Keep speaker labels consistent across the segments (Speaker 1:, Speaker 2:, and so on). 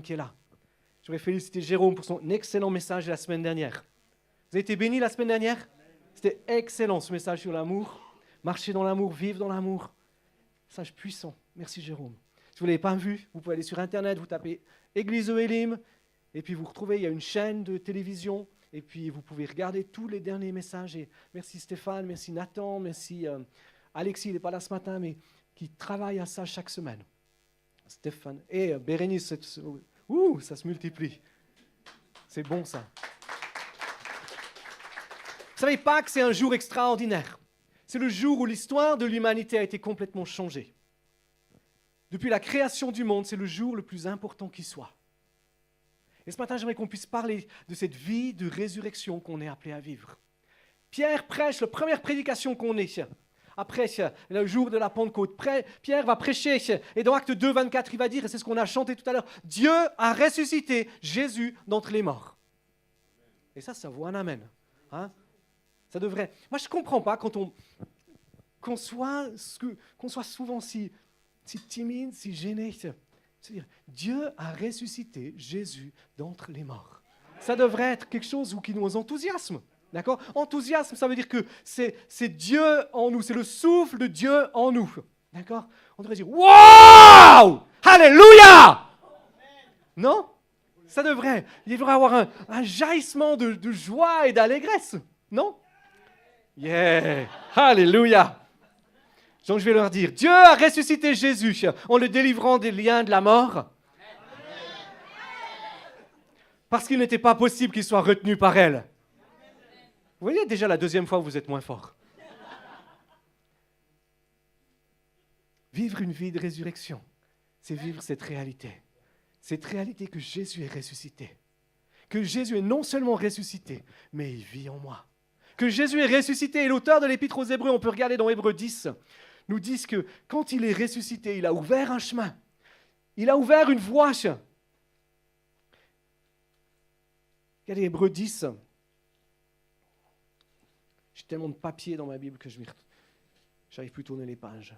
Speaker 1: qui est là. Je voudrais féliciter Jérôme pour son excellent message de la semaine dernière. Vous avez été bénis la semaine dernière? C'était excellent ce message sur l'amour. Marcher dans l'amour, vivre dans l'amour. Message puissant. Merci Jérôme. Si vous ne l'avez pas vu, vous pouvez aller sur Internet, vous tapez Église Elim, et puis vous retrouvez, il y a une chaîne de télévision, et puis vous pouvez regarder tous les derniers messages. Et merci Stéphane, merci Nathan, merci Alexis, il n'est pas là ce matin, mais qui travaille à ça chaque semaine. Stéphane et Bérénice, ça se multiplie. C'est bon ça. Vous ne savez pas que c'est un jour extraordinaire. C'est le jour où l'histoire de l'humanité a été complètement changée. Depuis la création du monde, c'est le jour le plus important qui soit. Et ce matin, j'aimerais qu'on puisse parler de cette vie de résurrection qu'on est appelé à vivre. Pierre prêche la première prédication qu'on est. Après le jour de la Pentecôte, Pierre va prêcher, et dans Acte 2, 24, il va dire, et c'est ce qu'on a chanté tout à l'heure, Dieu a ressuscité Jésus d'entre les morts. Et ça vaut un amen. Hein? Ça devrait... Moi, je ne comprends pas qu'on soit souvent si timide, si gêné. C'est-à-dire, Dieu a ressuscité Jésus d'entre les morts. Ça devrait être quelque chose qui nous enthousiasme. D'accord? Enthousiasme, ça veut dire que c'est Dieu en nous, c'est le souffle de Dieu en nous. D'accord? On devrait dire Waouh! Alléluia! Non? Ça devrait. Il devrait y avoir un jaillissement de joie et d'allégresse. Non? Yeah! Alléluia! Donc je vais leur dire, Dieu a ressuscité Jésus en le délivrant des liens de la mort. Parce qu'il n'était pas possible qu'il soit retenu par elle. Vous voyez déjà la deuxième fois où vous êtes moins fort. Vivre une vie de résurrection, c'est vivre cette réalité. Cette réalité que Jésus est ressuscité. Que Jésus est non seulement ressuscité, mais il vit en moi. Que Jésus est ressuscité. Et l'auteur de l'Épître aux Hébreux, on peut regarder dans Hébreux 10, nous dit que quand il est ressuscité, il a ouvert un chemin. Il a ouvert une voie. Regardez Hébreux 10. J'ai tellement de papier dans ma Bible que je n'arrive plus à tourner les pages.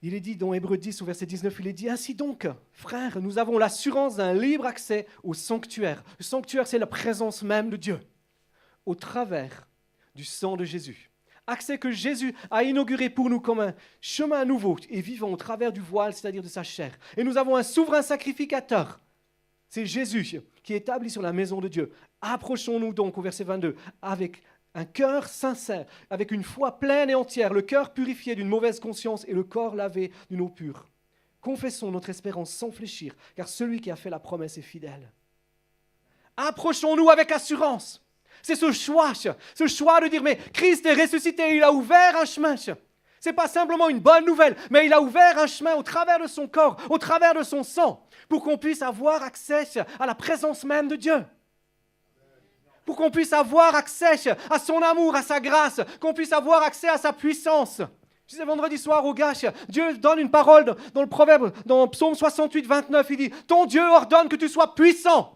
Speaker 1: Il est dit dans Hébreux 10 au verset 19, il est dit « Ainsi donc, frères, nous avons l'assurance d'un libre accès au sanctuaire. » Le sanctuaire, c'est la présence même de Dieu, au travers du sang de Jésus. Accès que Jésus a inauguré pour nous comme un chemin nouveau et vivant au travers du voile, c'est-à-dire de sa chair. Et nous avons un souverain sacrificateur. C'est Jésus qui est établi sur la maison de Dieu. Approchons-nous donc au verset 22 avec un cœur sincère, avec une foi pleine et entière, le cœur purifié d'une mauvaise conscience et le corps lavé d'une eau pure. Confessons notre espérance sans fléchir, car celui qui a fait la promesse est fidèle. Approchons-nous avec assurance. C'est ce choix de dire, mais Christ est ressuscité, il a ouvert un chemin. Ce n'est pas simplement une bonne nouvelle, mais il a ouvert un chemin au travers de son corps, au travers de son sang, pour qu'on puisse avoir accès à la présence même de Dieu. Pour qu'on puisse avoir accès à son amour, à sa grâce, qu'on puisse avoir accès à sa puissance. Je disais vendredi soir au gars, Dieu donne une parole dans le proverbe, dans Psaume 68, 29, il dit « Ton Dieu ordonne que tu sois puissant ».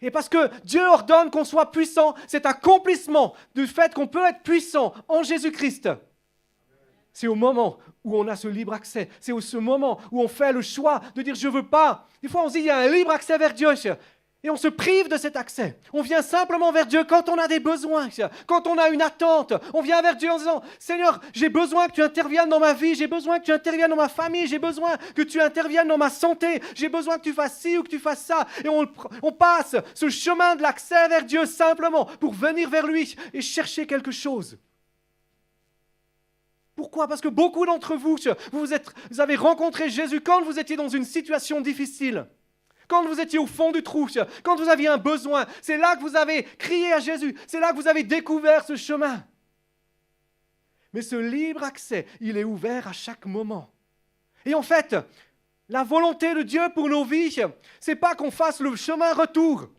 Speaker 1: Et parce que Dieu ordonne qu'on soit puissant, cet accomplissement du fait qu'on peut être puissant en Jésus-Christ. C'est au moment où on a ce libre accès. C'est au ce moment où on fait le choix de dire « je ne veux pas ». Des fois on se dit « il y a un libre accès vers Dieu ». Et on se prive de cet accès. On vient simplement vers Dieu quand on a des besoins, quand on a une attente. On vient vers Dieu en disant « Seigneur, j'ai besoin que tu interviennes dans ma vie, j'ai besoin que tu interviennes dans ma famille, j'ai besoin que tu interviennes dans ma santé, j'ai besoin que tu fasses ci ou que tu fasses ça. » Et on passe ce chemin de l'accès vers Dieu simplement pour venir vers lui et chercher quelque chose. Pourquoi? Parce que beaucoup d'entre vous, vous avez rencontré Jésus quand vous étiez dans une situation difficile. Quand vous étiez au fond du trou, quand vous aviez un besoin, c'est là que vous avez crié à Jésus, c'est là que vous avez découvert ce chemin. Mais ce libre accès, il est ouvert à chaque moment. Et en fait, la volonté de Dieu pour nos vies, c'est pas qu'on fasse le chemin retour.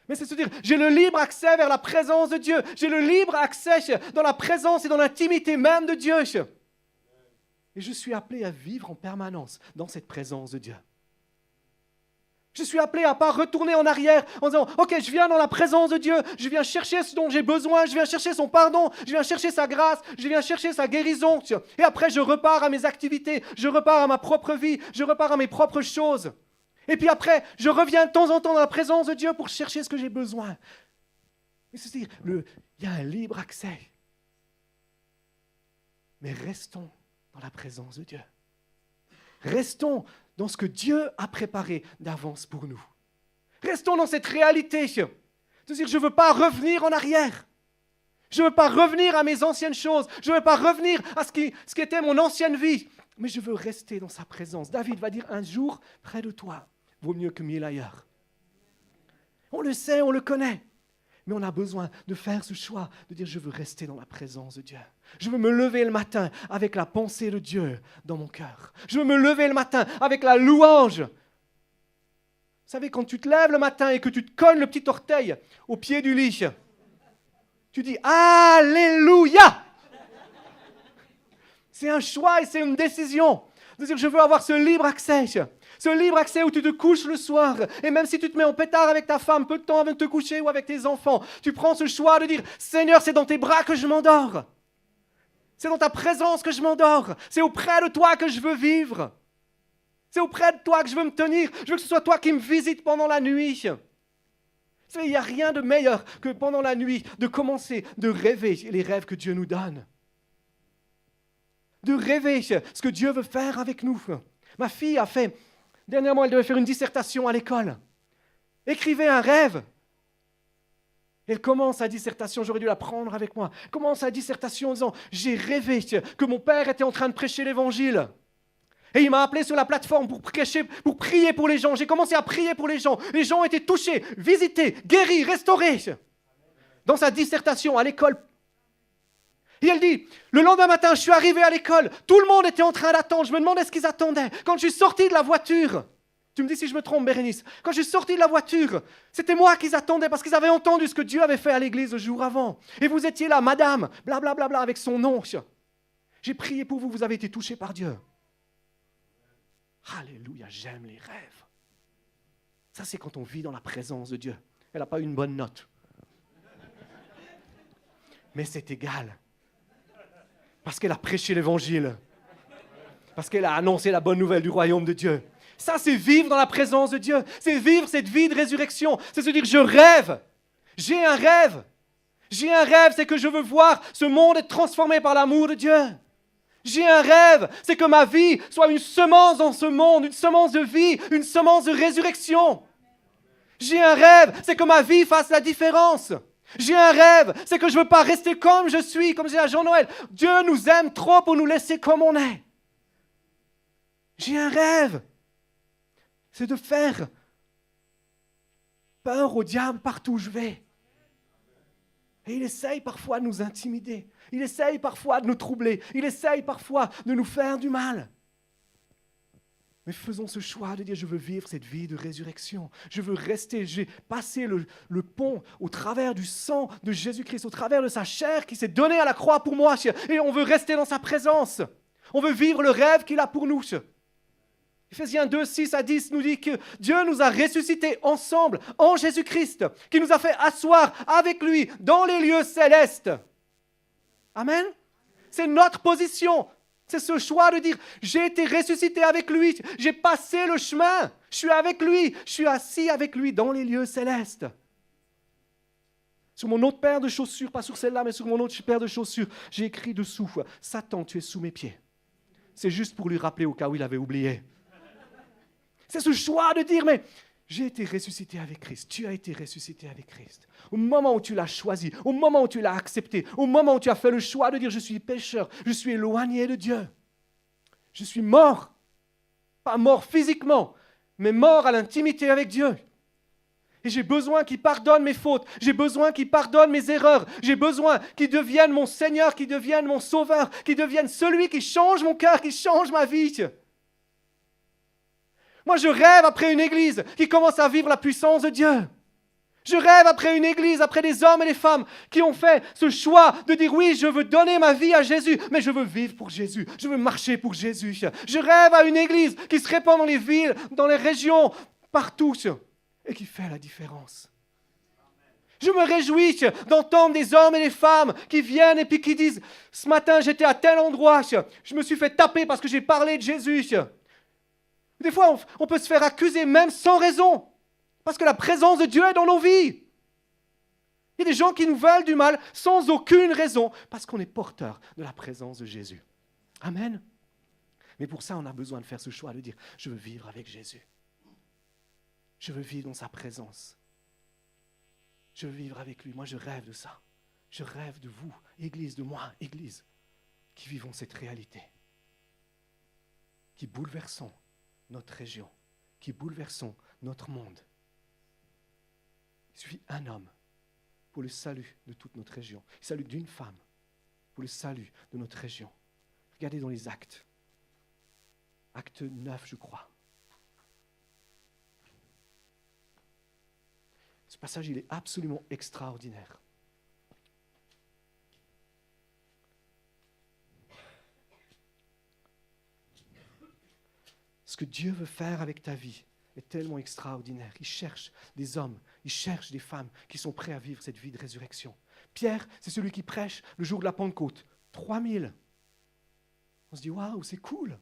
Speaker 1: Mais c'est se dire, j'ai le libre accès vers la présence de Dieu. J'ai le libre accès dans la présence et dans l'intimité même de Dieu. Et je suis appelé à vivre en permanence dans cette présence de Dieu. Je suis appelé à ne pas retourner en arrière en disant « Ok, je viens dans la présence de Dieu, je viens chercher ce dont j'ai besoin, je viens chercher son pardon, je viens chercher sa grâce, je viens chercher sa guérison. » Et après, je repars à mes activités, je repars à ma propre vie, je repars à mes propres choses. Et puis après, je reviens de temps en temps dans la présence de Dieu pour chercher ce que j'ai besoin. C'est-à-dire, il y a un libre accès. Mais restons dans la présence de Dieu. Restons dans ce que Dieu a préparé d'avance pour nous. Restons dans cette réalité. C'est-à-dire, je ne veux pas revenir en arrière. Je ne veux pas revenir à mes anciennes choses. Je ne veux pas revenir à ce qui était mon ancienne vie. Mais je veux rester dans sa présence. David va dire, un jour près de toi vaut mieux que 1000 ailleurs. On le sait, on le connaît. Mais on a besoin de faire ce choix, de dire, je veux rester dans la présence de Dieu. Je veux me lever le matin avec la pensée de Dieu dans mon cœur. Je veux me lever le matin avec la louange. Vous savez, quand tu te lèves le matin et que tu te cognes le petit orteil au pied du lit, tu dis « Alléluia !» C'est un choix et c'est une décision. De dire, je veux avoir ce libre accès. Ce libre accès où tu te couches le soir, et même si tu te mets en pétard avec ta femme, peu de temps avant de te coucher ou avec tes enfants, tu prends ce choix de dire, Seigneur, c'est dans tes bras que je m'endors. C'est dans ta présence que je m'endors. C'est auprès de toi que je veux vivre. C'est auprès de toi que je veux me tenir. Je veux que ce soit toi qui me visites pendant la nuit. Il n'y a rien de meilleur que pendant la nuit de commencer de rêver les rêves que Dieu nous donne. De rêver ce que Dieu veut faire avec nous. Ma fille a fait... Dernièrement, elle devait faire une dissertation à l'école. Écrivez un rêve. Elle commence sa dissertation, j'aurais dû la prendre avec moi. Elle commence sa dissertation en disant, j'ai rêvé que mon père était en train de prêcher l'évangile. Et il m'a appelé sur la plateforme pour prier pour les gens. J'ai commencé à prier pour les gens. Les gens ont été touchés, visités, guéris, restaurés. Dans sa dissertation à l'école. Et elle dit, le lendemain matin, je suis arrivé à l'école, tout le monde était en train d'attendre, je me demandais ce qu'ils attendaient. Quand je suis sorti de la voiture, tu me dis si je me trompe, Bérénice, quand je suis sorti de la voiture, c'était moi qu'ils attendaient parce qu'ils avaient entendu ce que Dieu avait fait à l'église le jour avant. Et vous étiez là, madame, blablabla, avec son nom. J'ai prié pour vous, vous avez été touchés par Dieu. Alléluia, j'aime les rêves. Ça, c'est quand on vit dans la présence de Dieu. Elle n'a pas eu une bonne note. Mais c'est égal. Parce qu'elle a prêché l'évangile. Parce qu'elle a annoncé la bonne nouvelle du royaume de Dieu. Ça, c'est vivre dans la présence de Dieu. C'est vivre cette vie de résurrection. C'est se dire, je rêve. J'ai un rêve. J'ai un rêve, c'est que je veux voir ce monde être transformé par l'amour de Dieu. J'ai un rêve, c'est que ma vie soit une semence dans ce monde, une semence de vie, une semence de résurrection. J'ai un rêve, c'est que ma vie fasse la différence. J'ai un rêve, c'est que je ne veux pas rester comme je suis, comme j'ai à Jean-Noël. Dieu nous aime trop pour nous laisser comme on est. J'ai un rêve, c'est de faire peur au diable partout où je vais. Et il essaye parfois de nous intimider. Il essaye parfois de nous troubler. Il essaye parfois de nous faire du mal. Mais faisons ce choix de dire, je veux vivre cette vie de résurrection. Je veux rester, j'ai passé le pont au travers du sang de Jésus-Christ, au travers de sa chair qui s'est donnée à la croix pour moi. Et on veut rester dans sa présence. On veut vivre le rêve qu'il a pour nous. Ephésiens 2, 6 à 10 nous dit que Dieu nous a ressuscités ensemble en Jésus-Christ, qui nous a fait asseoir avec lui dans les lieux célestes. Amen. C'est notre position. C'est ce choix de dire, j'ai été ressuscité avec lui, j'ai passé le chemin, je suis avec lui, je suis assis avec lui dans les lieux célestes. Sur mon autre paire de chaussures, pas sur celle-là, mais sur mon autre paire de chaussures, j'ai écrit dessous, Satan, tu es sous mes pieds. C'est juste pour lui rappeler au cas où il avait oublié. C'est ce choix de dire, mais j'ai été ressuscité avec Christ, tu as été ressuscité avec Christ. Au moment où tu l'as choisi, au moment où tu l'as accepté, au moment où tu as fait le choix de dire, je suis pécheur, je suis éloigné de Dieu. Je suis mort, pas mort physiquement, mais mort à l'intimité avec Dieu. Et j'ai besoin qu'il pardonne mes fautes, j'ai besoin qu'il pardonne mes erreurs, j'ai besoin qu'il devienne mon Seigneur, qu'il devienne mon Sauveur, qu'il devienne celui qui change mon cœur, qui change ma vie. Moi, je rêve après une église qui commence à vivre la puissance de Dieu. Je rêve après une église, après des hommes et des femmes qui ont fait ce choix de dire oui, je veux donner ma vie à Jésus, mais je veux vivre pour Jésus, je veux marcher pour Jésus. Je rêve à une église qui se répand dans les villes, dans les régions, partout et qui fait la différence. Je me réjouis d'entendre des hommes et des femmes qui viennent et puis qui disent « Ce matin, j'étais à tel endroit, je me suis fait taper parce que j'ai parlé de Jésus. » Des fois, on peut se faire accuser même sans raison, parce que la présence de Dieu est dans nos vies. Il y a des gens qui nous veulent du mal sans aucune raison, parce qu'on est porteur de la présence de Jésus. Amen. Mais pour ça, on a besoin de faire ce choix, de dire « Je veux vivre avec Jésus. Je veux vivre dans sa présence. Je veux vivre avec lui. Moi, je rêve de ça. Je rêve de vous, Église, de moi, Église, qui vivons cette réalité, qui bouleversons notre région, qui bouleversons notre monde. Il suffit un homme pour le salut de toute notre région. Il salut d'une femme pour le salut de notre région. Regardez dans les actes. Acte 9, je crois. Ce passage, il est absolument extraordinaire. Ce que Dieu veut faire avec ta vie est tellement extraordinaire. Il cherche des hommes, il cherche des femmes qui sont prêts à vivre cette vie de résurrection. Pierre, c'est celui qui prêche le jour de la Pentecôte. 3000. On se dit, waouh, c'est cool.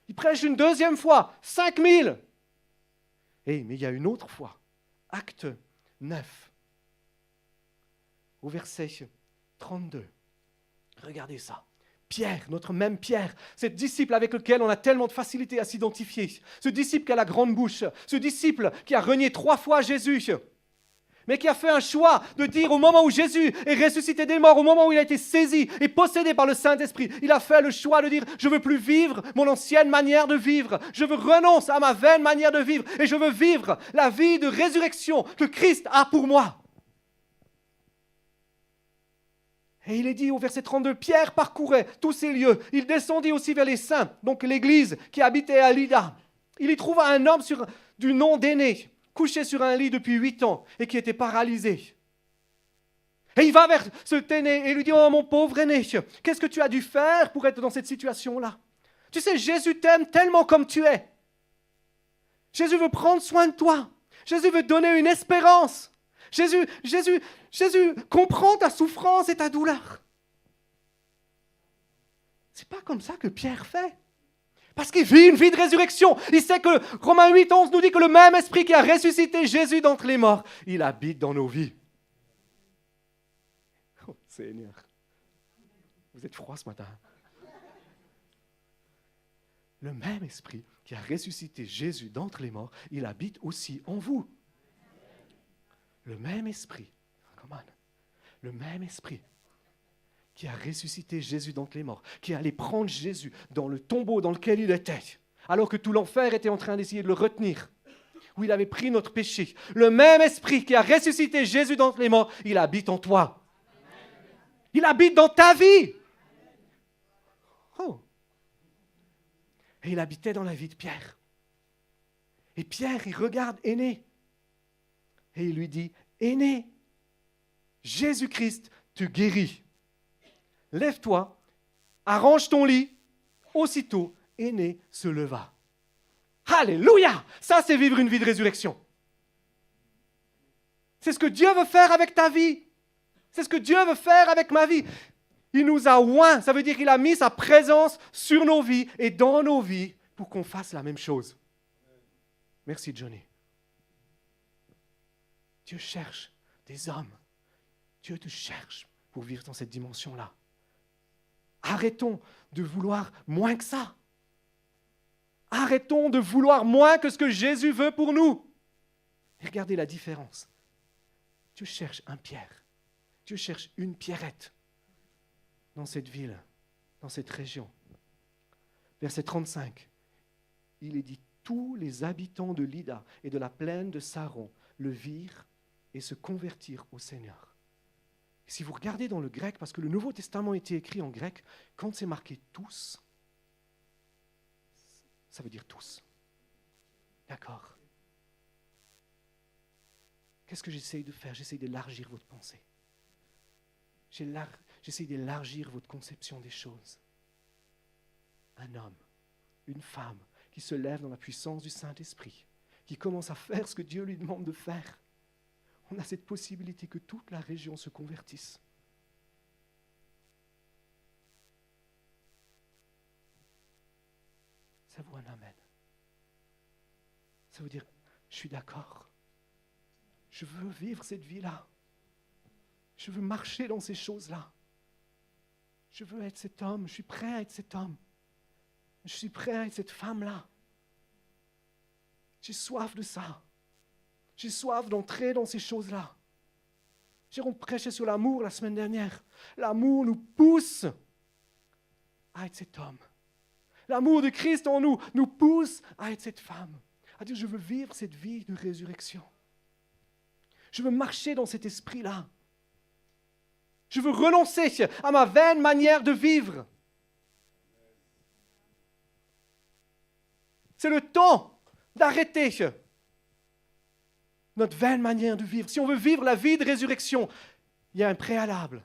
Speaker 1: Il prêche une deuxième fois, 5000. Mais il y a une autre fois, acte 9, au verset 32. Regardez ça. Pierre, notre même Pierre, ce disciple avec lequel on a tellement de facilité à s'identifier, ce disciple qui a la grande bouche, ce disciple qui a renié 3 fois Jésus, mais qui a fait un choix de dire au moment où Jésus est ressuscité des morts, au moment où il a été saisi et possédé par le Saint-Esprit, il a fait le choix de dire « Je ne veux plus vivre mon ancienne manière de vivre, je veux renoncer à ma vaine manière de vivre et je veux vivre la vie de résurrection que Christ a pour moi. » Et il est dit au verset 32, Pierre parcourait tous ces lieux. Il descendit aussi vers les saints, donc l'église qui habitait à Lydda. Il y trouva un homme du nom d'Aîné, couché sur un lit depuis 8 ans et qui était paralysé. Et il va vers cet Aîné et lui dit, oh mon pauvre Aîné, qu'est-ce que tu as dû faire pour être dans cette situation-là? Tu sais, Jésus t'aime tellement comme tu es. Jésus veut prendre soin de toi. Jésus veut donner une espérance. Jésus comprend ta souffrance et ta douleur. C'est pas comme ça que Pierre fait. Parce qu'il vit une vie de résurrection. Il sait que Romains 8, 11 nous dit que le même esprit qui a ressuscité Jésus d'entre les morts, il habite dans nos vies. Oh Seigneur, vous êtes froid ce matin. Le même esprit qui a ressuscité Jésus d'entre les morts, il habite aussi en vous. Le même esprit, le même esprit qui a ressuscité Jésus d'entre les morts, qui allait prendre Jésus dans le tombeau dans lequel il était, alors que tout l'enfer était en train d'essayer de le retenir, où il avait pris notre péché. Le même esprit qui a ressuscité Jésus d'entre les morts, il habite en toi. Il habite dans ta vie. Oh. Et il habitait dans la vie de Pierre. Et Pierre, il regarde Aîné. Et il lui dit, Aîné, Jésus-Christ te guérit. Lève-toi, arrange ton lit. Aussitôt, Aîné se leva. Alléluia! Ça, c'est vivre une vie de résurrection. C'est ce que Dieu veut faire avec ta vie. C'est ce que Dieu veut faire avec ma vie. Il nous a oints. Ça veut dire qu'il a mis sa présence sur nos vies et dans nos vies pour qu'on fasse la même chose. Merci, Johnny. Dieu cherche des hommes. Dieu te cherche pour vivre dans cette dimension-là. Arrêtons de vouloir moins que ça. Arrêtons de vouloir moins que ce que Jésus veut pour nous. Et regardez la différence. Dieu cherche un Pierre. Dieu cherche une Pierrette dans cette ville, dans cette région. Verset 35. Il est dit, tous les habitants de Lydda et de la plaine de Saron le virent et se convertirent au Seigneur. Et si vous regardez dans le grec, parce que le Nouveau Testament était écrit en grec, quand c'est marqué tous, ça veut dire tous. D'accord? Qu'est-ce que j'essaye de faire? J'essaye d'élargir votre pensée. J'essaye d'élargir votre conception des choses. Un homme, une femme qui se lève dans la puissance du Saint-Esprit, qui commence à faire ce que Dieu lui demande de faire, on a cette possibilité que toute la région se convertisse. Ça vaut un amen. Ça veut dire, je suis d'accord. Je veux vivre cette vie-là. Je veux marcher dans ces choses-là. Je veux être cet homme. Je suis prêt à être cet homme. Je suis prêt à être cette femme-là. J'ai soif de ça. J'ai soif d'entrer dans ces choses-là. On prêchait sur l'amour la semaine dernière. L'amour nous pousse à être cet homme. L'amour de Christ en nous nous pousse à être cette femme. À dire, je veux vivre cette vie de résurrection. Je veux marcher dans cet esprit-là. Je veux renoncer à ma vaine manière de vivre. C'est le temps d'arrêter notre vaine manière de vivre. Si on veut vivre la vie de résurrection, il y a un préalable.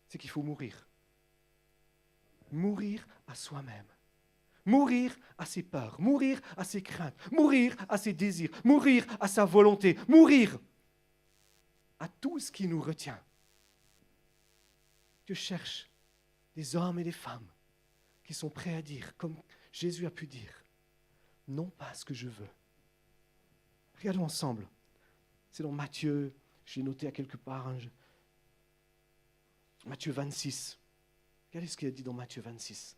Speaker 1: C'est qu'il faut mourir. Mourir à soi-même. Mourir à ses peurs, mourir à ses craintes, mourir à ses désirs, mourir à sa volonté, mourir à tout ce qui nous retient. Dieu cherche des hommes et des femmes qui sont prêts à dire, comme Jésus a pu dire, non pas ce que je veux. Regardons ensemble. C'est dans Matthieu, j'ai noté à quelque part, Matthieu 26. Regardez ce qu'il a dit dans Matthieu 26.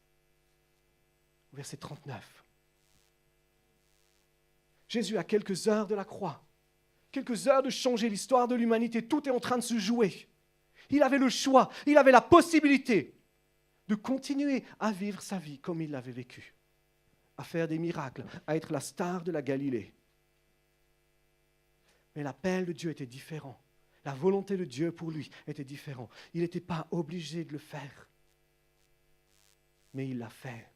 Speaker 1: Verset 39. Jésus, à quelques heures de la croix, quelques heures de changer l'histoire de l'humanité, tout est en train de se jouer. Il avait le choix, il avait la possibilité de continuer à vivre sa vie comme il l'avait vécu, à faire des miracles, à être la star de la Galilée. Mais l'appel de Dieu était différent. La volonté de Dieu pour lui était différente. Il n'était pas obligé de le faire. Mais il l'a fait.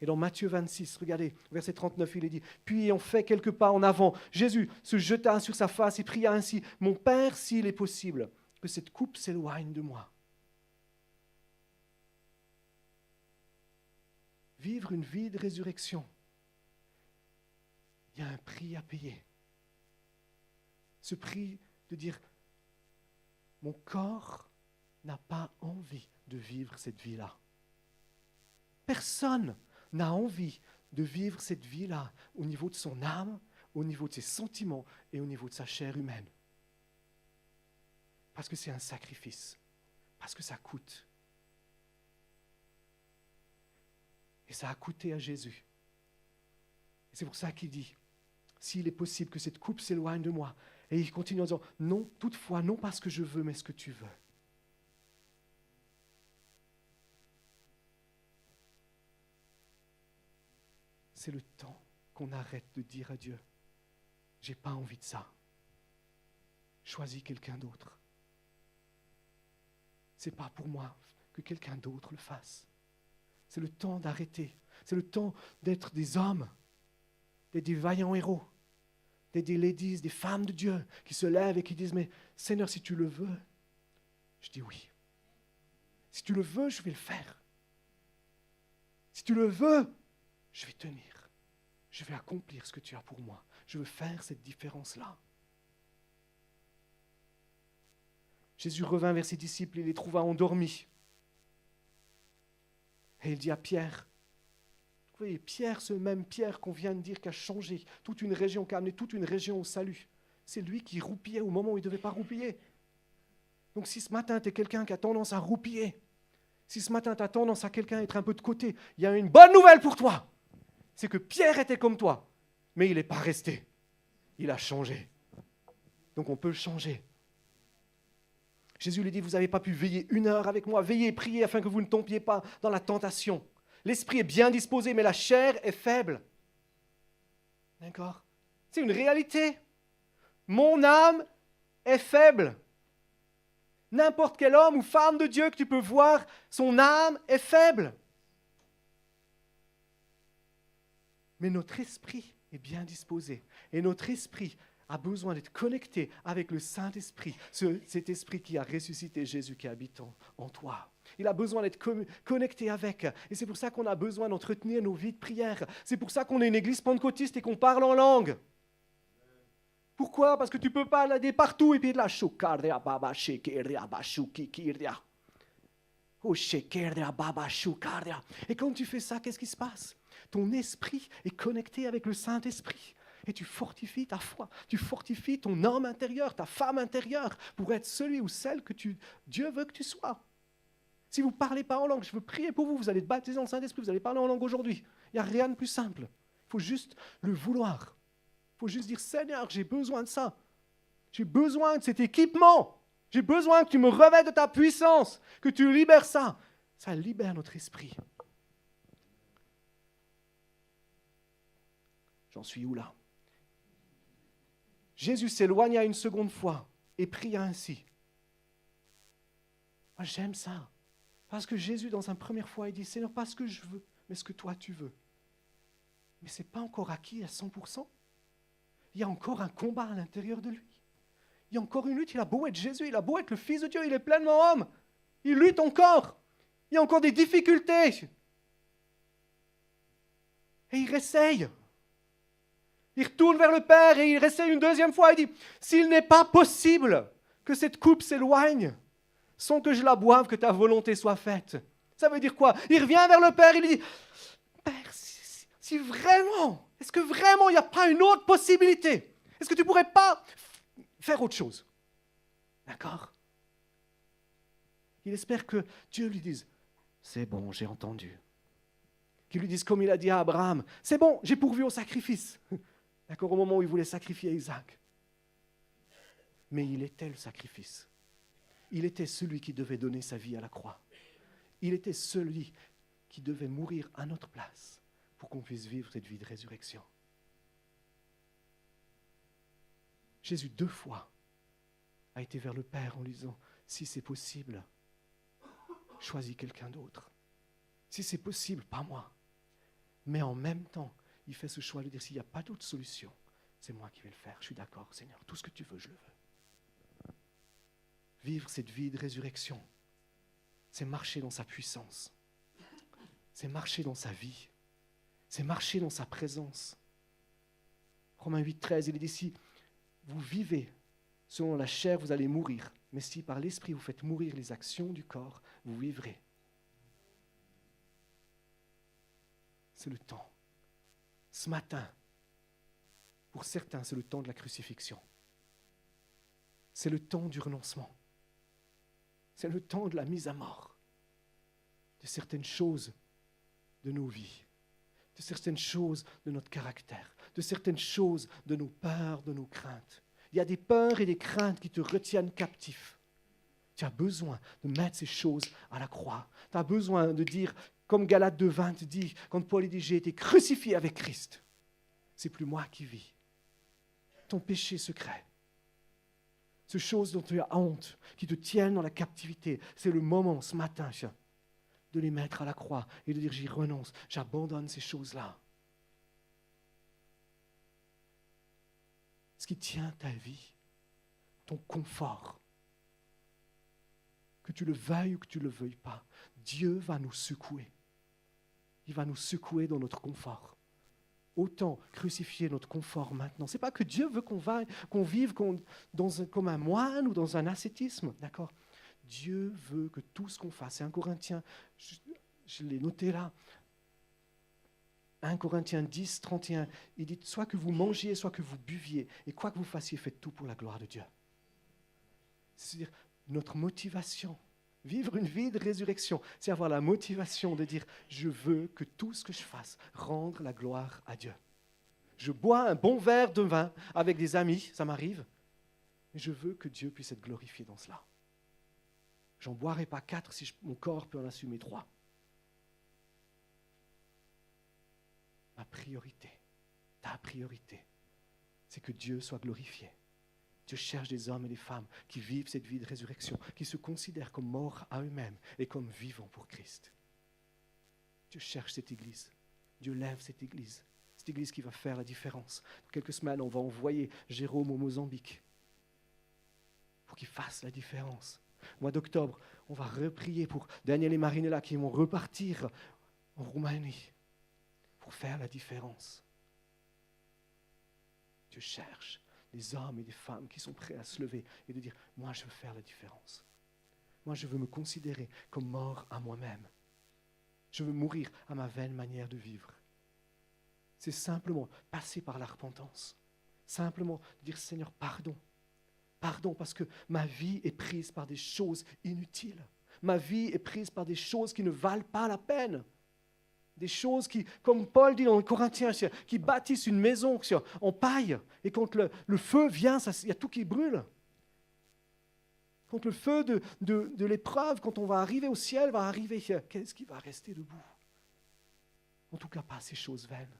Speaker 1: Et dans Matthieu 26, regardez, verset 39, il est dit, « Puis ayant fait quelques pas en avant, Jésus se jeta sur sa face et pria ainsi, « Mon Père, s'il est possible, que cette coupe s'éloigne de moi. » Vivre une vie de résurrection, il y a un prix à payer. Ce prix de dire, « Mon corps n'a pas envie de vivre cette vie-là. » Personne n'a envie de vivre cette vie-là au niveau de son âme, au niveau de ses sentiments et au niveau de sa chair humaine. Parce que c'est un sacrifice, parce que ça coûte. Et ça a coûté à Jésus. Et c'est pour ça qu'il dit, s'il est possible que cette coupe s'éloigne de moi. Et il continue en disant, non, toutefois, non pas ce que je veux, mais ce que tu veux. C'est le temps qu'on arrête de dire à Dieu, j'ai pas envie de ça. Choisis quelqu'un d'autre. C'est pas pour moi, que quelqu'un d'autre le fasse. C'est le temps d'arrêter. C'est le temps d'être des hommes, d'être des vaillants héros, d'être des ladies, des femmes de Dieu qui se lèvent et qui disent, mais Seigneur, si tu le veux, je dis oui. Si tu le veux, je vais le faire. Si tu le veux, je vais tenir. Je vais accomplir ce que tu as pour moi. Je veux faire cette différence-là. Jésus revint vers ses disciples et les trouva endormis. Et il dit à Pierre, vous voyez, Pierre, ce même Pierre qu'on vient de dire qui a changé toute une région, qui a amené toute une région au salut, c'est lui qui roupillait au moment où il ne devait pas roupiller. Donc si ce matin, tu es quelqu'un qui a tendance à roupiller, si ce matin, tu as tendance à quelqu'un être un peu de côté, il y a une bonne nouvelle pour toi. C'est que Pierre était comme toi, mais il n'est pas resté. Il a changé. Donc on peut le changer. Jésus lui dit, vous n'avez pas pu veiller 1 heure avec moi, veillez et priez afin que vous ne tombiez pas dans la tentation. L'esprit est bien disposé, mais la chair est faible. D'accord ? C'est une réalité. Mon âme est faible. N'importe quel homme ou femme de Dieu que tu peux voir, son âme est faible. Mais notre esprit est bien disposé. Et notre esprit a besoin d'être connecté avec le Saint-Esprit, cet esprit qui a ressuscité Jésus qui habite en toi. Il a besoin d'être connecté avec. Et c'est pour ça qu'on a besoin d'entretenir nos vies de prière. C'est pour ça qu'on est une église pentecôtiste et qu'on parle en langue. Pourquoi? Parce que tu ne peux pas aller partout et puis de la choukardia baba shekerdia bashukikirdia. Oh shekerdia baba choukardia. Et quand tu fais ça, qu'est-ce qui se passe? Ton esprit est connecté avec le Saint-Esprit. Et tu fortifies ta foi, tu fortifies ton homme intérieur, ta femme intérieure, pour être celui ou celle que Dieu veut que tu sois. Si vous ne parlez pas en langue, je veux prier pour vous, vous allez être baptisés dans le Saint-Esprit, vous allez parler en langue aujourd'hui. Il n'y a rien de plus simple. Il faut juste le vouloir. Il faut juste dire, Seigneur, j'ai besoin de ça. J'ai besoin de cet équipement. J'ai besoin que tu me revêtes de ta puissance, que tu libères ça. Ça libère notre esprit. J'en suis où là? Jésus s'éloigna une seconde fois et pria ainsi. Moi, j'aime ça. Parce que Jésus, dans une première fois, il dit, Seigneur, pas ce que je veux, mais ce que toi tu veux. Mais ce n'est pas encore acquis à 100%. Il y a encore un combat à l'intérieur de lui. Il y a encore une lutte. Il a beau être Jésus, il a beau être le Fils de Dieu, il est pleinement homme. Il lutte encore. Il y a encore des difficultés. Et il réessaye. Il retourne vers le Père et il réessaye une deuxième fois. Il dit, s'il n'est pas possible que cette coupe s'éloigne, sans que je la boive, que ta volonté soit faite. Ça veut dire quoi? Il revient vers le Père, il lui dit, Père, si vraiment, est-ce que vraiment il n'y a pas une autre possibilité? Est-ce que tu ne pourrais pas faire autre chose? D'accord? Il espère que Dieu lui dise, c'est bon, j'ai entendu. Qu'il lui dise comme il a dit à Abraham, c'est bon, j'ai pourvu au sacrifice. D'accord, au moment où il voulait sacrifier Isaac. Mais il était le sacrifice. Il était celui qui devait donner sa vie à la croix. Il était celui qui devait mourir à notre place pour qu'on puisse vivre cette vie de résurrection. Jésus 2 fois a été vers le Père en lui disant, si c'est possible, choisis quelqu'un d'autre. Si c'est possible, pas moi. Mais en même temps, il fait ce choix de dire, s'il n'y a pas d'autre solution, c'est moi qui vais le faire. Je suis d'accord, Seigneur, tout ce que tu veux, je le veux. Vivre cette vie de résurrection, c'est marcher dans sa puissance. C'est marcher dans sa vie. C'est marcher dans sa présence. Romains 8, 13, il est dit, si vous vivez selon la chair, vous allez mourir. Mais si par l'esprit vous faites mourir les actions du corps, vous vivrez. C'est le temps. Ce matin, pour certains, c'est le temps de la crucifixion. C'est le temps du renoncement. C'est le temps de la mise à mort de certaines choses de nos vies, de certaines choses de notre caractère, de certaines choses de nos peurs, de nos craintes. Il y a des peurs et des craintes qui te retiennent captif. Tu as besoin de mettre ces choses à la croix. Tu as besoin de dire, comme Galates 2:20 dit, quand Paul dit, j'ai été crucifié avec Christ. C'est plus moi qui vis. Ton péché secret, ces choses dont tu as honte, qui te tiennent dans la captivité, c'est le moment ce matin de les mettre à la croix et de dire, j'y renonce, j'abandonne ces choses-là. Ce qui tient ta vie, ton confort, que tu le veuilles ou que tu ne le veuilles pas, Dieu va nous secouer. Il va nous secouer dans notre confort. Autant crucifier notre confort maintenant. Ce n'est pas que Dieu veut qu'on vive comme un moine ou dans un ascétisme, d'accord? Dieu veut que tout ce qu'on fasse, c'est 1 Corinthiens, je l'ai noté là, 1 Corinthiens 10, 31, il dit, soit que vous mangiez, soit que vous buviez, et quoi que vous fassiez, faites tout pour la gloire de Dieu. C'est-à-dire, notre motivation, vivre une vie de résurrection, c'est avoir la motivation de dire, je veux que tout ce que je fasse rende la gloire à Dieu. Je bois un bon verre de vin avec des amis, ça m'arrive, mais je veux que Dieu puisse être glorifié dans cela. J'en boirai pas 4 si mon corps peut en assumer 3. Ma priorité, ta priorité, c'est que Dieu soit glorifié. Dieu cherche des hommes et des femmes qui vivent cette vie de résurrection, qui se considèrent comme morts à eux-mêmes et comme vivants pour Christ. Dieu cherche cette église. Dieu lève cette église. cette église qui va faire la différence. Dans quelques semaines, on va envoyer Jérôme au Mozambique pour qu'il fasse la différence. Au mois d'octobre, on va reprier pour Daniel et Marinella qui vont repartir en Roumanie pour faire la différence. Dieu cherche des hommes et des femmes qui sont prêts à se lever et de dire « Moi, je veux faire la différence. Moi, je veux me considérer comme mort à moi-même. Je veux mourir à ma vaine manière de vivre. » C'est simplement passer par la repentance. Simplement dire « Seigneur, pardon. Pardon parce que ma vie est prise par des choses inutiles. Ma vie est prise par des choses qui ne valent pas la peine. » Des choses qui, comme Paul dit dans les Corinthiens, qui bâtissent une maison en paille. Et quand le feu vient, il y a tout qui brûle. Quand le feu de l'épreuve, quand on va arriver au ciel, va arriver, qu'est-ce qui va rester debout? En tout cas, pas ces choses vaines.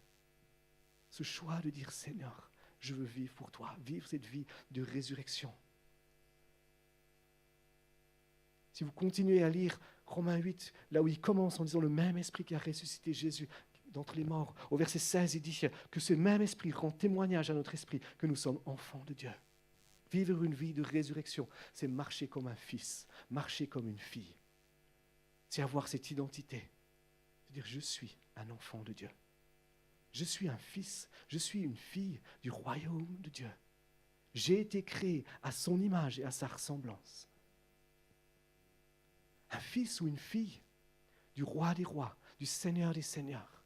Speaker 1: Ce choix de dire, Seigneur, je veux vivre pour toi, vivre cette vie de résurrection. Si vous continuez à lire Romains 8, là où il commence en disant le même esprit qui a ressuscité Jésus d'entre les morts, au verset 16, il dit que ce même esprit rend témoignage à notre esprit que nous sommes enfants de Dieu. Vivre une vie de résurrection, c'est marcher comme un fils, marcher comme une fille. C'est avoir cette identité, c'est dire je suis un enfant de Dieu. Je suis un fils, je suis une fille du royaume de Dieu. J'ai été créé à son image et à sa ressemblance. Un fils ou une fille du roi des rois, du Seigneur des seigneurs.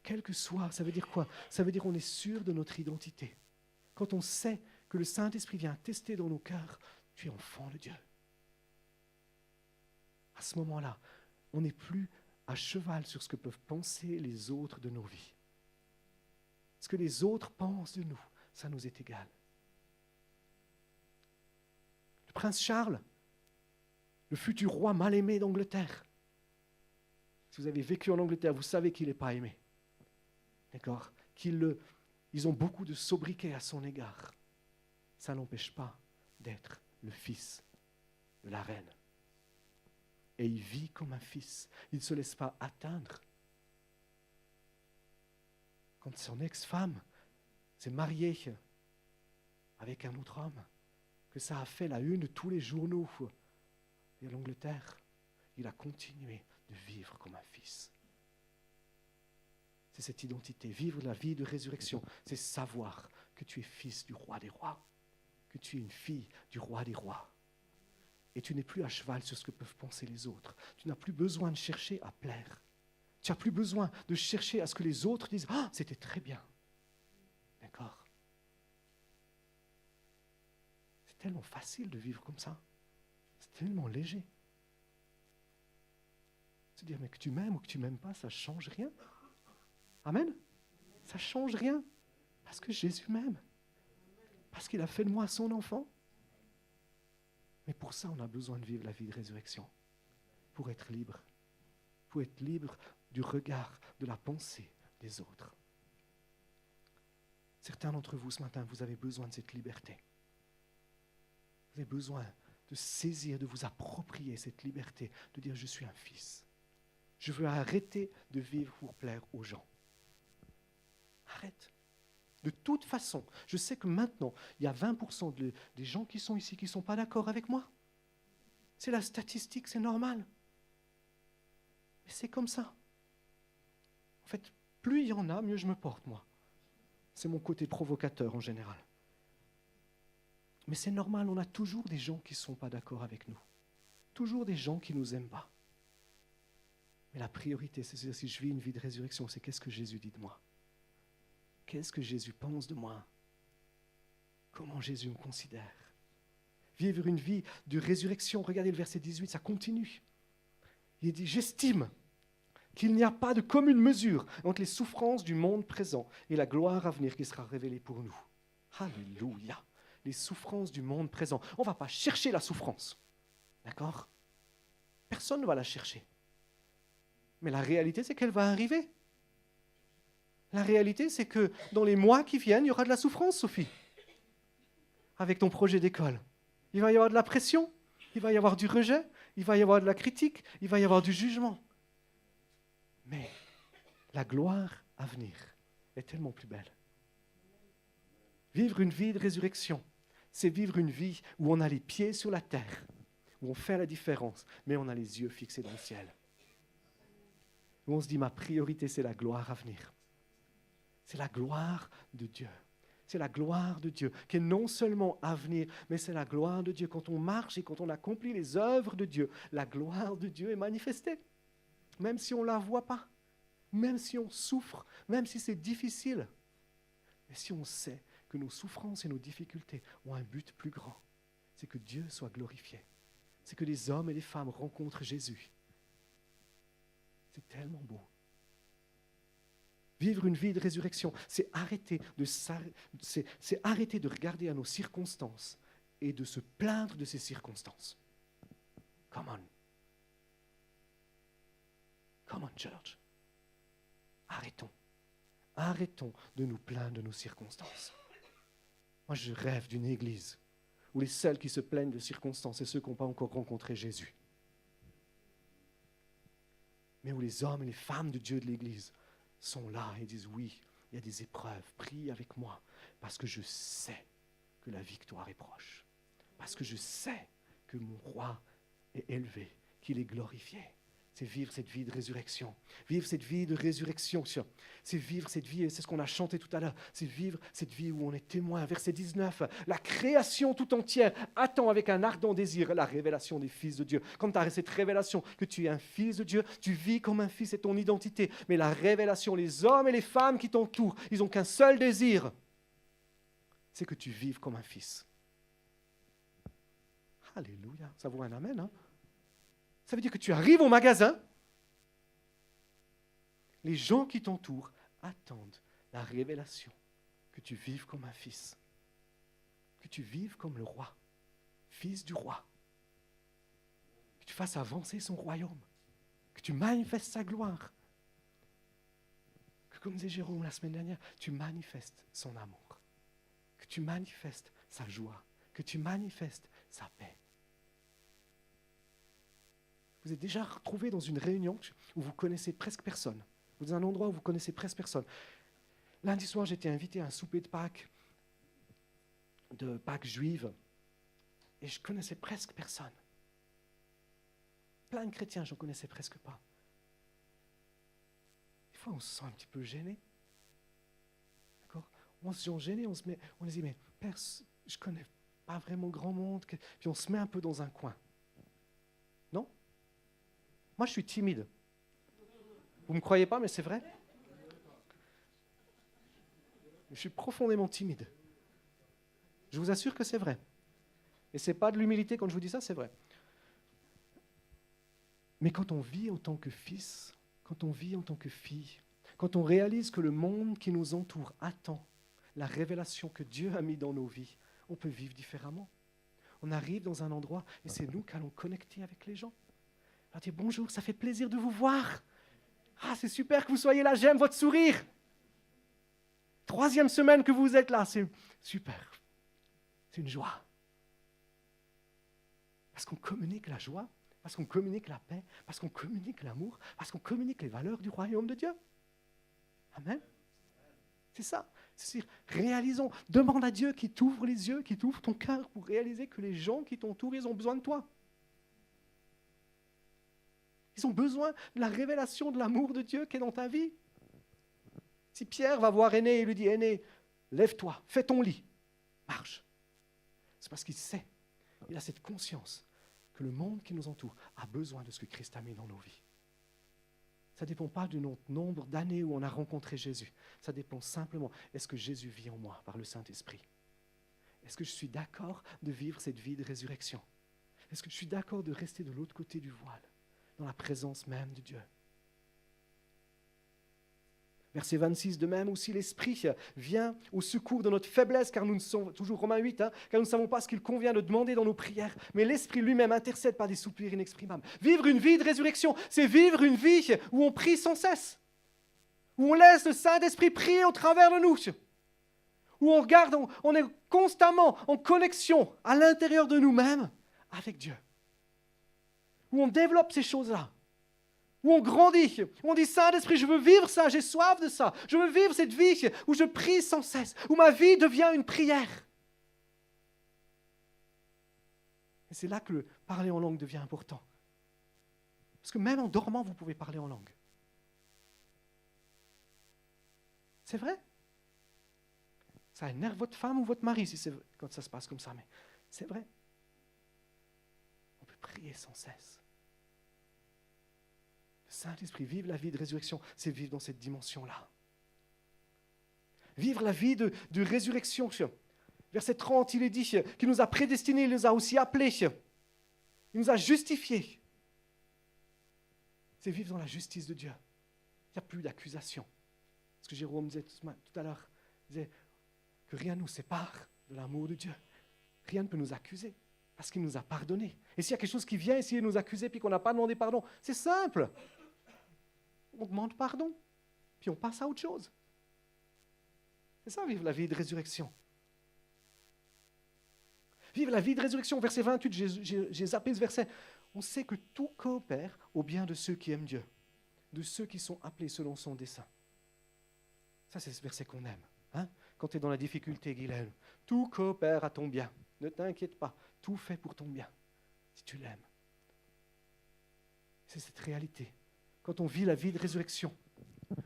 Speaker 1: Quel que soit, ça veut dire quoi? Ça veut dire qu'on est sûr de notre identité. Quand on sait que le Saint-Esprit vient tester dans nos cœurs, tu es enfant de Dieu. À ce moment-là, on n'est plus à cheval sur ce que peuvent penser les autres de nos vies. Ce que les autres pensent de nous, ça nous est égal. Le prince Charles, le futur roi mal aimé d'Angleterre. Si vous avez vécu en Angleterre, vous savez qu'il n'est pas aimé. D'accord? Ils ont beaucoup de sobriquets à son égard. Ça n'empêche pas d'être le fils de la reine. Et il vit comme un fils. Il ne se laisse pas atteindre. Quand son ex-femme s'est mariée avec un autre homme, que ça a fait la une de tous les journaux de l'Angleterre, il a continué de vivre comme un fils. C'est cette identité, vivre la vie de résurrection, c'est savoir que tu es fils du roi des rois, que tu es une fille du roi des rois. Et tu n'es plus à cheval sur ce que peuvent penser les autres. Tu n'as plus besoin de chercher à plaire. Tu n'as plus besoin de chercher à ce que les autres disent « Ah, c'était très bien. » D'accord? C'est tellement facile de vivre comme ça. C'est tellement léger. Se dire, mais que tu m'aimes ou que tu m'aimes pas, ça ne change rien. Amen. Ça ne change rien. Parce que Jésus m'aime. Parce qu'il a fait de moi son enfant. Mais pour ça, on a besoin de vivre la vie de résurrection. Pour être libre. Pour être libre du regard, de la pensée des autres. Certains d'entre vous, ce matin, vous avez besoin de cette liberté. Vous avez besoin de saisir, de vous approprier cette liberté, de dire je suis un fils. Je veux arrêter de vivre pour plaire aux gens. Arrête. De toute façon, je sais que maintenant, il y a 20% des gens qui sont ici qui ne sont pas d'accord avec moi. C'est la statistique, c'est normal. Mais c'est comme ça. En fait, plus il y en a, mieux je me porte, moi. C'est mon côté provocateur en général. Mais c'est normal, on a toujours des gens qui ne sont pas d'accord avec nous. Toujours des gens qui ne nous aiment pas. Mais la priorité, c'est si je vis une vie de résurrection, c'est qu'est-ce que Jésus dit de moi? Qu'est-ce que Jésus pense de moi? Comment Jésus me considère? Vivre une vie de résurrection, regardez le verset 18, ça continue. Il dit, j'estime qu'il n'y a pas de commune mesure entre les souffrances du monde présent et la gloire à venir qui sera révélée pour nous. Alléluia! Les souffrances du monde présent. On ne va pas chercher la souffrance. D'accord? Personne ne va la chercher. Mais la réalité, c'est qu'elle va arriver. La réalité, c'est que dans les mois qui viennent, il y aura de la souffrance, Sophie. Avec ton projet d'école. Il va y avoir de la pression, il va y avoir du rejet, il va y avoir de la critique, il va y avoir du jugement. Mais la gloire à venir est tellement plus belle. Vivre une vie de résurrection, c'est vivre une vie où on a les pieds sur la terre, où on fait la différence, mais on a les yeux fixés dans le ciel. Où on se dit, ma priorité, c'est la gloire à venir. C'est la gloire de Dieu. C'est la gloire de Dieu qui est non seulement à venir, mais c'est la gloire de Dieu. Quand on marche et quand on accomplit les œuvres de Dieu, la gloire de Dieu est manifestée. Même si on ne la voit pas, même si on souffre, même si c'est difficile. Mais si on sait que nos souffrances et nos difficultés ont un but plus grand, c'est que Dieu soit glorifié. C'est que les hommes et les femmes rencontrent Jésus. C'est tellement beau. Vivre une vie de résurrection, c'est arrêter de regarder à nos circonstances et de se plaindre de ces circonstances. Come on. Come on, church. Arrêtons. Arrêtons de nous plaindre de nos circonstances. Moi, je rêve d'une église où les seuls qui se plaignent de circonstances, c'est ceux qui n'ont pas encore rencontré Jésus. Mais où les hommes et les femmes de Dieu de l'église sont là et disent oui, il y a des épreuves, prie avec moi, parce que je sais que la victoire est proche, parce que je sais que mon roi est élevé, qu'il est glorifié. C'est vivre cette vie de résurrection. Vivre cette vie de résurrection, c'est vivre cette vie, et c'est ce qu'on a chanté tout à l'heure, c'est vivre cette vie où on est témoin. Verset 19, la création tout entière attend avec un ardent désir la révélation des fils de Dieu. Quand tu as cette révélation que tu es un fils de Dieu, tu vis comme un fils, c'est ton identité. Mais la révélation, les hommes et les femmes qui t'entourent, ils n'ont qu'un seul désir, c'est que tu vives comme un fils. Alléluia, ça vaut un amen, hein? Ça veut dire que tu arrives au magasin, les gens qui t'entourent attendent la révélation, que tu vives comme un fils, que tu vives comme le roi, fils du roi, que tu fasses avancer son royaume, que tu manifestes sa gloire, que comme disait Jérôme la semaine dernière, tu manifestes son amour, que tu manifestes sa joie, que tu manifestes sa paix. Vous êtes déjà retrouvé dans une réunion où vous connaissez presque personne. Vous êtes dans un endroit où vous connaissez presque personne. Lundi soir, j'étais invité à un souper de Pâques juive, et je connaissais presque personne. Plein de chrétiens, je ne connaissais presque pas. Des fois, on se sent un petit peu gêné. D'accord ? On se sent gêné, on se dit, mais Père, je ne connais pas vraiment grand monde. Puis on se met un peu dans un coin. Non ? Moi, je suis timide. Vous ne me croyez pas, mais c'est vrai. Je suis profondément timide. Je vous assure que c'est vrai. Et ce n'est pas de l'humilité quand je vous dis ça, c'est vrai. Mais quand on vit en tant que fils, quand on vit en tant que fille, quand on réalise que le monde qui nous entoure attend la révélation que Dieu a mis dans nos vies, on peut vivre différemment. On arrive dans un endroit et c'est nous qui allons connecter avec les gens. Alors dire bonjour, ça fait plaisir de vous voir. Ah, c'est super que vous soyez là, j'aime votre sourire. 3e semaine que vous êtes là, c'est super. C'est une joie. Parce qu'on communique la joie, parce qu'on communique la paix, parce qu'on communique l'amour, parce qu'on communique les valeurs du royaume de Dieu. Amen. C'est ça. C'est-à-dire, réalisons, demande à Dieu qu'il t'ouvre les yeux, qu'il t'ouvre ton cœur pour réaliser que les gens qui t'entourent, ils ont besoin de toi. Ils ont besoin de la révélation de l'amour de Dieu qui est dans ta vie. Si Pierre va voir Aîné et lui dit, Aîné, lève-toi, fais ton lit, marche. C'est parce qu'il sait, il a cette conscience que le monde qui nous entoure a besoin de ce que Christ a mis dans nos vies. Ça ne dépend pas du nombre d'années où on a rencontré Jésus. Ça dépend simplement, est-ce que Jésus vit en moi par le Saint-Esprit ? Est-ce que je suis d'accord de vivre cette vie de résurrection ? Est-ce que je suis d'accord de rester de l'autre côté du voile ? Dans la présence même de Dieu. Verset 26, de même aussi l'Esprit vient au secours de notre faiblesse, car nous ne sommes, toujours Romains 8, car nous ne savons pas ce qu'il convient de demander dans nos prières, mais l'Esprit lui-même intercède par des soupirs inexprimables. Vivre une vie de résurrection, c'est vivre une vie où on prie sans cesse, où on laisse le Saint-Esprit prier au travers de nous, où on regarde, on est constamment en connexion à l'intérieur de nous-mêmes avec Dieu. Où on développe ces choses-là. où on grandit, où on dit Saint-Esprit, je veux vivre ça, j'ai soif de ça, je veux vivre cette vie où je prie sans cesse, où ma vie devient une prière. Et c'est là que le parler en langue devient important. Parce que même en dormant, vous pouvez parler en langue. C'est vrai. Ça énerve votre femme ou votre mari quand ça se passe comme ça, mais c'est vrai. On peut prier sans cesse. Le Saint-Esprit, vivre la vie de résurrection, c'est vivre dans cette dimension-là. Vivre la vie de résurrection. Verset 30, il est dit qu'il nous a prédestinés, il nous a aussi appelés. Il nous a justifiés. C'est vivre dans la justice de Dieu. Il n'y a plus d'accusation. Ce que Jérôme disait tout à l'heure, il disait que rien ne nous sépare de l'amour de Dieu. Rien ne peut nous accuser parce qu'il nous a pardonné. Et s'il y a quelque chose qui vient essayer de nous accuser puis qu'on n'a pas demandé pardon, c'est simple. On demande pardon, puis on passe à autre chose. C'est ça, vivre la vie de résurrection. Vivre la vie de résurrection, verset 28, j'ai zappé ce verset. On sait que tout coopère au bien de ceux qui aiment Dieu, de ceux qui sont appelés selon son dessein. Ça, c'est ce verset qu'on aime. Hein? Quand tu es dans la difficulté, Guylaine, tout coopère à ton bien. Ne t'inquiète pas, tout fait pour ton bien, si tu l'aimes. C'est cette réalité. Quand on vit la vie de résurrection,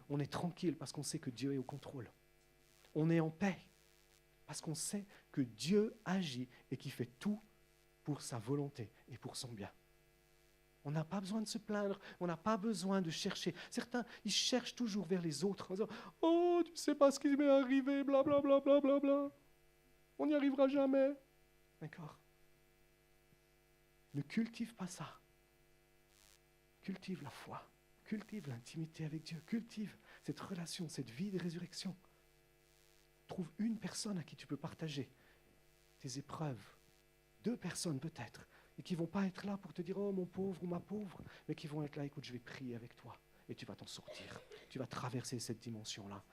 Speaker 1: on est tranquille parce qu'on sait que Dieu est au contrôle. On est en paix parce qu'on sait que Dieu agit et qu'il fait tout pour sa volonté et pour son bien. On n'a pas besoin de se plaindre, on n'a pas besoin de chercher. Certains, ils cherchent toujours vers les autres en disant « Oh, tu ne sais pas ce qui m'est arrivé, blablabla, blablabla. On n'y arrivera jamais. » D'accord. Ne cultive pas ça. Cultive la foi. Cultive l'intimité avec Dieu. Cultive cette relation, cette vie de résurrection. Trouve une personne à qui tu peux partager tes épreuves. 2 personnes peut-être. Et qui ne vont pas être là pour te dire « Oh, mon pauvre ou ma pauvre », mais qui vont être là « Écoute, je vais prier avec toi. » Et tu vas t'en sortir. Tu vas traverser cette dimension-là.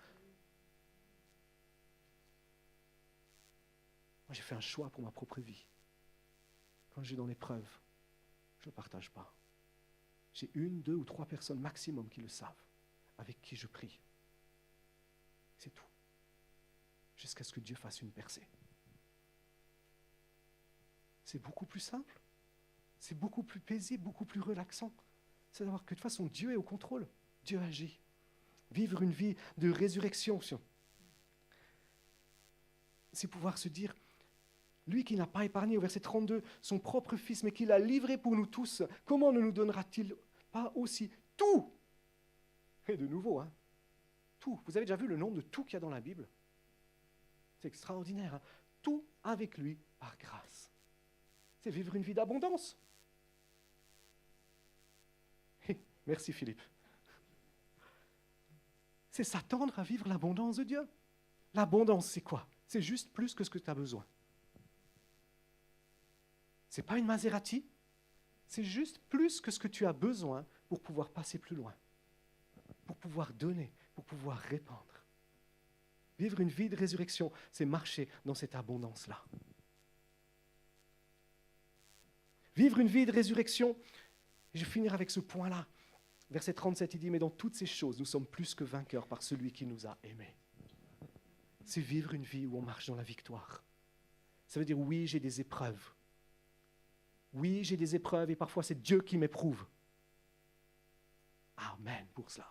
Speaker 1: Moi, j'ai fait un choix pour ma propre vie. Quand je suis dans l'épreuve, je ne partage pas. J'ai 1, 2 ou 3 personnes maximum qui le savent, avec qui je prie. C'est tout. Jusqu'à ce que Dieu fasse une percée. C'est beaucoup plus simple. C'est beaucoup plus paisible, beaucoup plus relaxant. C'est d'avoir que de toute façon, Dieu est au contrôle. Dieu agit. Vivre une vie de résurrection. C'est pouvoir se dire, lui qui n'a pas épargné, au verset 32, son propre fils, mais qui l'a livré pour nous tous, comment ne nous donnera-t-il pas aussi tout? Et de nouveau, tout. Vous avez déjà vu le nombre de tout qu'il y a dans la Bible? C'est extraordinaire. Tout avec lui par grâce. C'est vivre une vie d'abondance. Merci Philippe. C'est s'attendre à vivre l'abondance de Dieu. L'abondance, c'est quoi? C'est juste plus que ce que tu as besoin. Ce n'est pas une Maserati, c'est juste plus que ce que tu as besoin pour pouvoir passer plus loin, pour pouvoir donner, pour pouvoir répandre. Vivre une vie de résurrection, c'est marcher dans cette abondance-là. Vivre une vie de résurrection, et je vais finir avec ce point-là. Verset 37, il dit, mais dans toutes ces choses, nous sommes plus que vainqueurs par celui qui nous a aimés. C'est vivre une vie où on marche dans la victoire. Ça veut dire, oui, j'ai des épreuves. Oui, j'ai des épreuves et parfois c'est Dieu qui m'éprouve. Amen pour cela.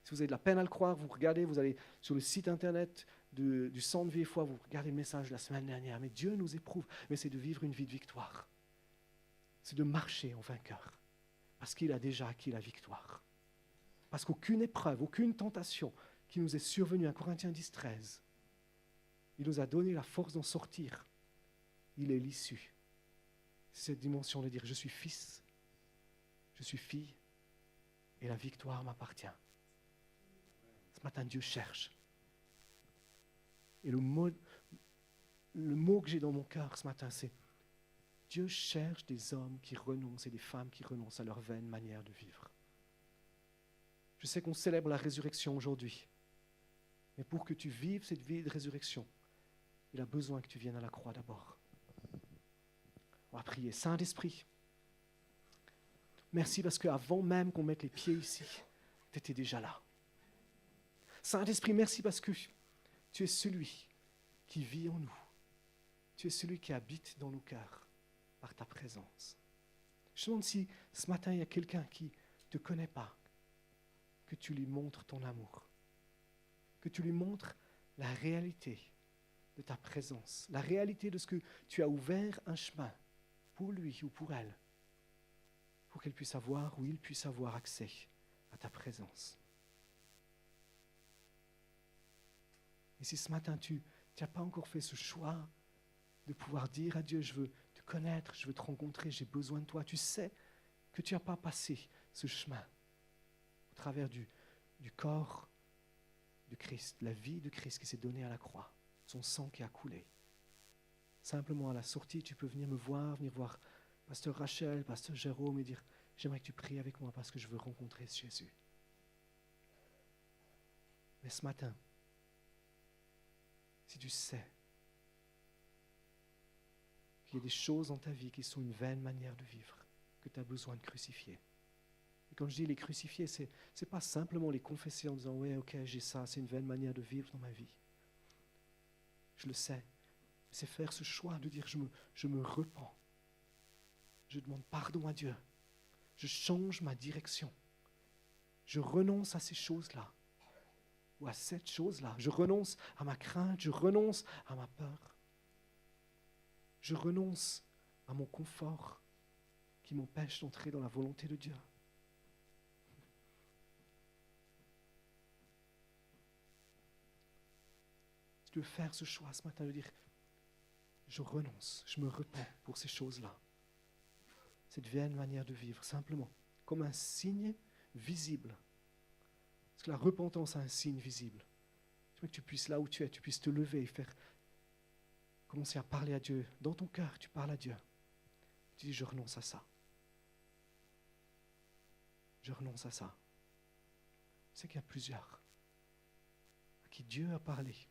Speaker 1: Si vous avez de la peine à le croire, vous regardez, vous allez sur le site internet du Centre Vie et Foi, vous regardez le message de la semaine dernière. Mais Dieu nous éprouve, mais c'est de vivre une vie de victoire. C'est de marcher en vainqueur. Parce qu'il a déjà acquis la victoire. Parce qu'aucune épreuve, aucune tentation qui nous est survenue, 1 Corinthiens 10, 13, il nous a donné la force d'en sortir. Il est l'issue. C'est cette dimension de dire, je suis fils, je suis fille, et la victoire m'appartient. Ce matin, Dieu cherche. Et le mot que j'ai dans mon cœur ce matin, c'est Dieu cherche des hommes qui renoncent et des femmes qui renoncent à leur vaine manière de vivre. Je sais qu'on célèbre la résurrection aujourd'hui, mais pour que tu vives cette vie de résurrection, il a besoin que tu viennes à la croix d'abord. On va prier. Saint-Esprit, Merci parce qu'avant même qu'on mette les pieds ici, tu étais déjà là. Saint-Esprit, merci parce que tu es celui qui vit en nous. Tu es celui qui habite dans nos cœurs par ta présence. Je me demande si ce matin, il y a quelqu'un qui ne te connaît pas, que tu lui montres ton amour, que tu lui montres la réalité de ta présence, la réalité de ce que tu as ouvert un chemin pour lui ou pour elle, pour qu'elle puisse avoir ou il puisse avoir accès à ta présence. Et si ce matin, tu n'as pas encore fait ce choix de pouvoir dire à Dieu, je veux te connaître, je veux te rencontrer, j'ai besoin de toi, tu sais que tu n'as pas passé ce chemin au travers du corps de Christ, la vie de Christ qui s'est donnée à la croix, son sang qui a coulé. Simplement à la sortie, tu peux venir me voir, venir voir Pasteur Rachel, Pasteur Jérôme et dire, j'aimerais que tu pries avec moi parce que je veux rencontrer ce Jésus. Mais ce matin, si tu sais qu'il y a des choses dans ta vie qui sont une vaine manière de vivre, que tu as besoin de crucifier. Et quand je dis les crucifier, ce n'est pas simplement les confesser en disant « ouais, ok, j'ai ça, c'est une vaine manière de vivre dans ma vie ». Je le sais. C'est faire ce choix de dire je me repens. Je demande pardon à Dieu. Je change ma direction. Je renonce à ces choses-là. Ou à cette chose-là. Je renonce à ma crainte. Je renonce à ma peur. Je renonce à mon confort qui m'empêche d'entrer dans la volonté de Dieu. Si tu veux faire ce choix ce matin de dire je renonce, je me repens pour ces choses-là. Cette vaine manière de vivre, simplement, comme un signe visible. Parce que la repentance a un signe visible. Je veux que tu puisses, là où tu es, tu puisses te lever et commencer à parler à Dieu. Dans ton cœur, tu parles à Dieu. Tu dis, je renonce à ça. Je renonce à ça. Je sais qu'il y a plusieurs à qui Dieu a parlé.